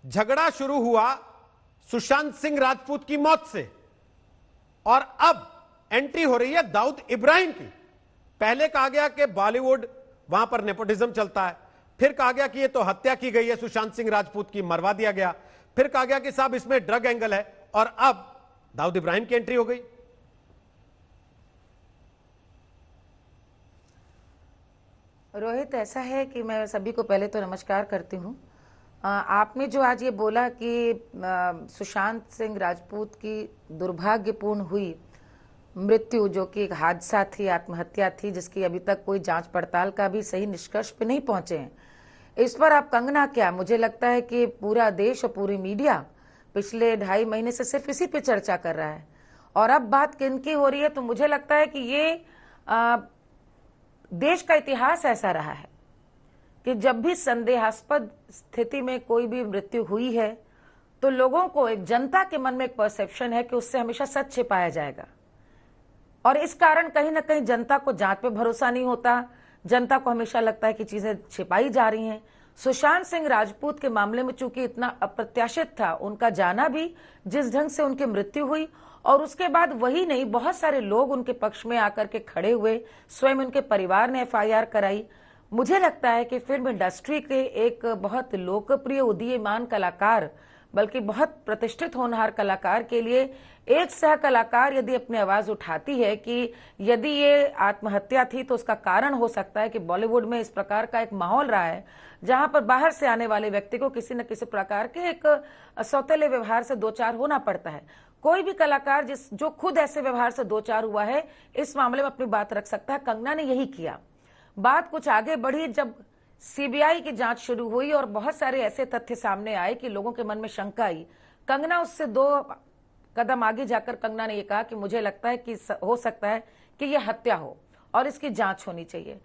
झगड़ा शुरू हुआ सुशांत सिंह राजपूत की मौत से और अब एंट्री हो रही है दाऊद इब्राहिम की। पहले कहा गया कि बॉलीवुड, वहां पर नेपोटिज्म चलता है, फिर कहा गया कि ये तो हत्या की गई है सुशांत सिंह राजपूत की, मरवा दिया गया, फिर कहा गया कि साहब इसमें ड्रग एंगल है, और अब दाऊद इब्राहिम की एंट्री हो गई। रोहित, ऐसा है कि मैं सभी को पहले तो नमस्कार करती हूँ। आपने जो आज ये बोला कि सुशांत सिंह राजपूत की दुर्भाग्यपूर्ण हुई मृत्यु, जो कि एक हादसा थी, आत्महत्या थी, जिसकी अभी तक कोई जांच पड़ताल का भी सही निष्कर्ष पे नहीं पहुंचे हैं, इस पर आप कंगना क्या, मुझे लगता है कि पूरा देश और पूरी मीडिया पिछले 2.5 महीने से सिर्फ इसी पे चर्चा कर रहा है। और अब बात किनकी हो रही है, तो मुझे लगता है कि ये देश का इतिहास ऐसा रहा है कि जब भी संदेहास्पद स्थिति में कोई भी मृत्यु हुई है तो लोगों को, एक जनता के मन में एक परसेप्शन है कि उससे हमेशा सच छिपाया जाएगा, और इस कारण कहीं ना कहीं जनता को जांच पे भरोसा नहीं होता। जनता को हमेशा लगता है कि चीजें छिपाई जा रही हैं। सुशांत सिंह राजपूत के मामले में चूंकि इतना अप्रत्याशित था उनका जाना भी, जिस ढंग से उनकी मृत्यु हुई, और उसके बाद वही नहीं, बहुत सारे लोग उनके पक्ष में आकर के खड़े हुए, स्वयं उनके परिवार ने FIR कराई। मुझे लगता है कि फिल्म इंडस्ट्री के एक बहुत लोकप्रिय उदीयमान कलाकार, बल्कि बहुत प्रतिष्ठित होनहार कलाकार के लिए एक सह कलाकार यदि अपनी आवाज उठाती है कि यदि ये आत्महत्या थी तो उसका कारण हो सकता है कि बॉलीवुड में इस प्रकार का एक माहौल रहा है जहां पर बाहर से आने वाले व्यक्ति को किसी न किसी प्रकार के एक सौतेले व्यवहार से दो चार होना पड़ता है। कोई भी कलाकार जो खुद ऐसे व्यवहार से दो चार हुआ है, इस मामले में अपनी बात रख सकता है। कंगना ने यही किया। बात कुछ आगे बढ़ी जब CBI की जांच शुरू हुई और बहुत सारे ऐसे तथ्य सामने आए कि लोगों के मन में शंका आई। कंगना उससे 2 कदम आगे जाकर कंगना ने यह कहा कि मुझे लगता है कि हो सकता है कि यह हत्या हो और इसकी जांच होनी चाहिए।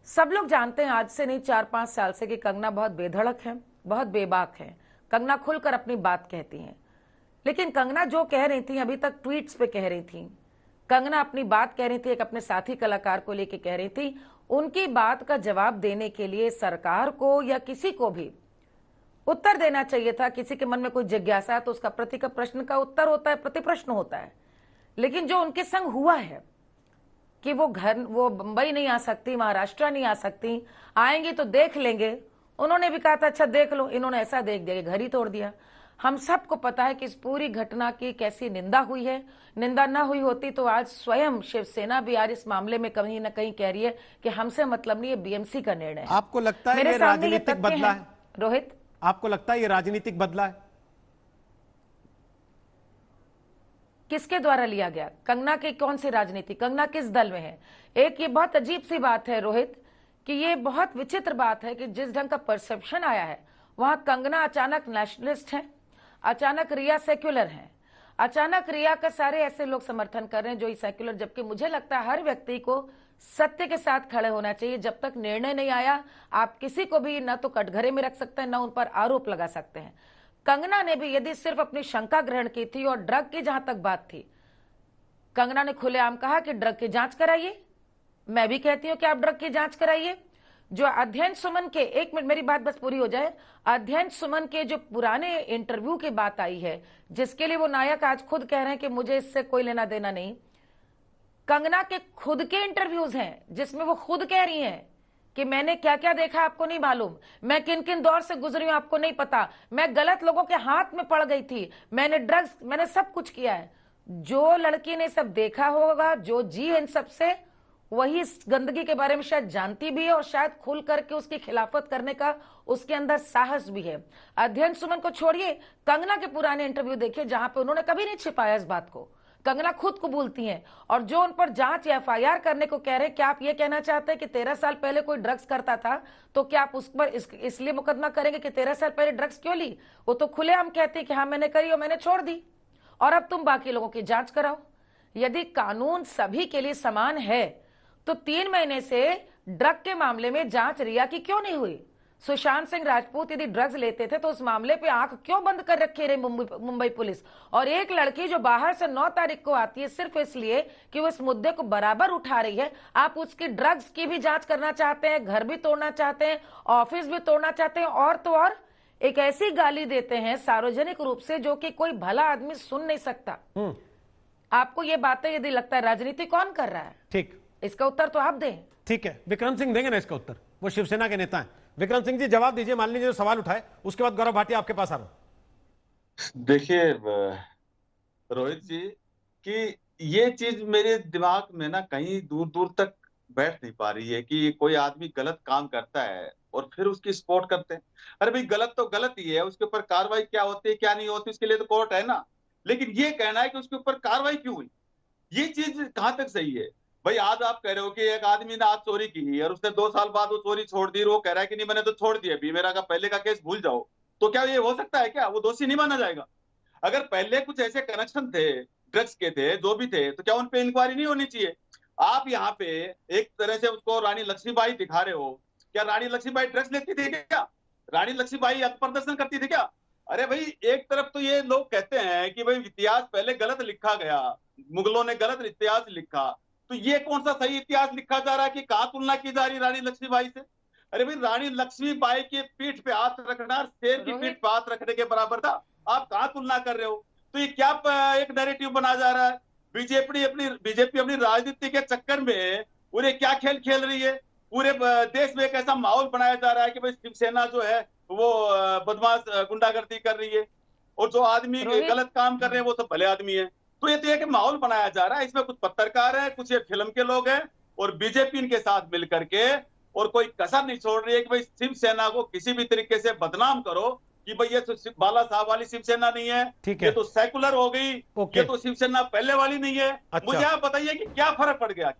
सब लोग जानते हैं आज से नहीं 4-5 साल से कि कंगना बहुत बेधड़क है, बहुत बेबाक है। कंगना खुलकर अपनी बात कहती हैं, लेकिन कंगना जो कह रही थी अभी तक ट्वीट्स पे कह रही थी। कंगना अपनी बात कह रही थी, एक अपने साथी कलाकार को लेके कह रही थी। उनकी बात का जवाब देने के लिए सरकार को या किसी को भी उत्तर देना चाहिए था। किसी के मन में कोई जिज्ञासा है तो उसका प्रति का प्रश्न का उत्तर होता है, प्रति प्रश्न होता है। लेकिन जो उनके संग हुआ है कि वो बंबई नहीं आ सकती, महाराष्ट्र नहीं आ सकती, आएंगी तो देख लेंगे। उन्होंने भी कहा था अच्छा देख लो, इन्होंने ऐसा देख दिया कि घर ही तोड़ दिया। हम सबको पता है कि इस पूरी घटना की कैसी निंदा हुई है। निंदा ना हुई होती तो आज स्वयं शिवसेना भी आज इस मामले में कहीं ना कहीं कह रही है कि हमसे मतलब नहीं, ये BMC का निर्णय है। आपको लगता है ये राजनीतिक बदला है रोहित? आपको लगता है ये राजनीतिक बदला है? किसके द्वारा लिया गया? कंगना की कौन सी राजनीति? कंगना किस दल में है? एक ये बहुत अजीब सी बात है रोहित, कि ये बहुत विचित्र बात है कि जिस ढंग का परसेप्शन आया है वहां कंगना अचानक नेशनलिस्ट है, अचानक रिया सेक्युलर है, अचानक रिया का सारे ऐसे लोग समर्थन कर रहे हैं जो सेक्युलर। जबकि मुझे लगता है हर व्यक्ति को सत्य के साथ खड़े होना चाहिए। जब तक निर्णय नहीं आया आप किसी को भी न तो कटघरे में रख सकते हैं, न उन पर आरोप लगा सकते हैं। कंगना ने भी यदि सिर्फ अपनी शंका ग्रहण की थी और ड्रग की जहां तक बात थी, कंगना ने खुलेआम कहा कि ड्रग की जांच कराइए। मैं भी कहती हूं कि आप ड्रग की जांच कराइए। जो अध्ययन सुमन के, 1 मिनट मेरी बात बस पूरी हो जाए, अध्ययन सुमन के जो पुराने इंटरव्यू की बात आई है, जिसके लिए वो नायक आज खुद कह रहे हैं कि मुझे इससे कोई लेना देना नहीं। कंगना के खुद के इंटरव्यूज हैं जिसमें वो खुद कह रही हैं कि मैंने क्या क्या देखा आपको नहीं मालूम, मैं किन किन दौर से गुजरी हूं आपको नहीं पता, मैं गलत लोगों के हाथ में पड़ गई थी, मैंने ड्रग्स, मैंने सब कुछ किया है। जो लड़की ने सब देखा होगा, जो जी इन सब से, वही इस गंदगी के बारे में शायद जानती भी है और शायद खुल करके उसकी खिलाफत करने का उसके अंदर साहस भी है। अध्ययन सुमन को छोड़िए, कंगना के पुराने इंटरव्यू देखिए जहां पे उन्होंने कभी नहीं छिपाया इस बात को। कंगना खुद कबूलती हैं। और जो उन पर जांच या FIR करने को कह रहे हैं, क्या आप ये कहना चाहते हैं कि 13 साल पहले कोई ड्रग्स करता था तो क्या आप उस पर इसलिए मुकदमा करेंगे कि 13 साल पहले ड्रग्स क्यों ली? वो तो खुलेआम कहती है कि हाँ मैंने करी और मैंने छोड़ दी, और अब तुम बाकी लोगों की जांच कराओ। यदि कानून सभी के लिए समान है तो 3 महीने से ड्रग के मामले में जांच रिया की क्यों नहीं हुई? सुशांत सिंह राजपूत यदि ड्रग्स लेते थे तो उस मामले पे आंख क्यों बंद कर रखी रही मुंबई पुलिस? और एक लड़की जो बाहर से 9 तारीख को आती है सिर्फ इसलिए कि वो इस मुद्दे को बराबर उठा रही है, आप उसकी ड्रग्स की भी जांच करना चाहते हैं, घर भी तोड़ना चाहते हैं, ऑफिस भी तोड़ना चाहते हैं, और तो और एक ऐसी गाली देते हैं सार्वजनिक रूप से जो कि कोई भला आदमी सुन नहीं सकता। आपको ये बातें यदि लगता है राजनीति कौन कर रहा है, ठीक, इसका उत्तर तो आप दें। ठीक है, विक्रम सिंह देंगे ना इसका उत्तर, वो शिवसेना के नेता हैं। विक्रम सिंह जी जवाब दीजिए, मान लीजिए जो सवाल उठाए, उसके बाद गौरव भाटिया आपके पास आ रहा हूं। देखिए रोहित जी, कि ये चीज मेरे दिमाग में ना कहीं दूर दूर तक बैठ नहीं पा रही है कि कोई आदमी गलत काम करता है और फिर उसकी सपोर्ट करते हैं। अरे भाई, गलत तो गलत ही है, उसके ऊपर कार्रवाई क्या होती है क्या नहीं होती उसके लिए तो कोर्ट है ना। लेकिन ये कहना है कि उसके ऊपर कार्रवाई क्यों हुई, ये चीज कहां तक सही है? भाई आज आप कह रहे हो कि एक आदमी ने आज चोरी की और उसने 2 साल बाद वो चोरी छोड़ दी, वो कह रहा है कि नहीं मैंने तो छोड़ दी, अभी मेरा का पहले का केस भूल जाओ, तो क्या ये हो सकता है? क्या वो दोषी नहीं माना जाएगा? अगर पहले कुछ ऐसे कनेक्शन थे, ड्रग्स के थे, जो भी थे, तो क्या उन पे इंक्वायरी नहीं होनी चाहिए? आप यहाँ पे एक तरह से उसको रानी लक्ष्मीबाई दिखा रहे हो। क्या रानी लक्ष्मीबाई ड्रग्स लेती थी क्या? रानी लक्ष्मीबाई प्रदर्शन करती थी क्या? अरे भाई, एक तरफ तो ये लोग कहते हैं कि भाई इतिहास पहले गलत लिखा गया, मुगलों ने गलत इतिहास लिखा, तो ये कौन सा सही इतिहास लिखा जा रहा है कि कहाँ तुलना की जा रही रानी लक्ष्मीबाई से? अरे भाई, रानी लक्ष्मीबाई के पीठ पे हाथ रखना शेर की पीठ पे हाथ रखने के बराबर था। आप कहाँ तुलना कर रहे हो? तो ये क्या एक नैरेटिव बना जा रहा है? बीजेपी अपनी राजनीति के चक्कर में पूरे क्या खेल खेल रही है? पूरे देश में एक ऐसा माहौल बनाया जा रहा है कि भाई शिवसेना जो है वो बदमाश गुंडागर्दी कर रही है और जो आदमी गलत काम कर रहे हैं वो सब भले आदमी है। तो ये तो एक माहौल बनाया जा रहा है, इसमें कुछ पत्रकार है, कुछ ये फिल्म के लोग हैं और बीजेपी इनके साथ मिलकर के, और कोई कसर नहीं छोड़ रही है कि भाई शिवसेना को किसी भी तरीके से बदनाम करो कि भाई ये तो बाला साहब वाली शिवसेना नहीं है, ये तो सेकुलर हो गई, ये तो शिवसेना पहले वाली नहीं है। मुझे आप बताइए कि क्या फर्क पड़ गया?